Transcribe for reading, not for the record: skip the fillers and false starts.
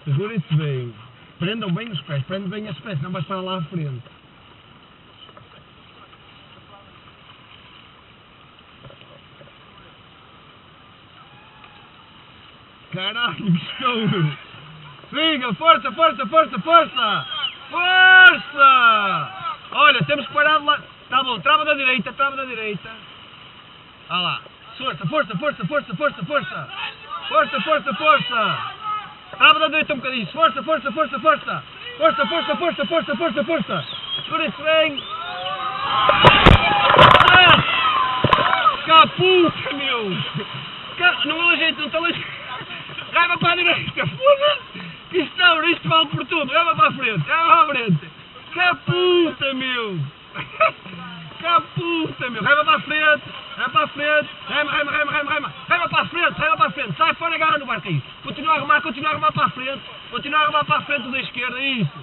Segurem-se bem. Prendam bem os pés, prendam bem os pés, não vais para lá à frente. Caralho, que estouro! Siga, força, força, força, força! Força! Olha, temos que parar de lá. Tá bom, trava da direita, trava da direita. Ah lá. Força, força, força, força, força, força! Força, força, força! Trava da direita um bocadinho. Força, força, força, força! Força, força, força, força, força, força! Segura-se bem! Ah! Caputa, meu! Não há jeito, não está lá. Raiva para a direita! Foda-se! Que estouro, isto vale por tudo! Raiva para a frente! Raiva para a frente! Caputa, meu! Caputa, meu! Raiva para a frente! Raiva para a frente! Rema, rema, rema, rema, rema! Raiva para a frente! Raiva para a frente! Sai fora e agarra no barco aí! Continua a remar para a frente! Continua a remar para a frente da esquerda! Isso!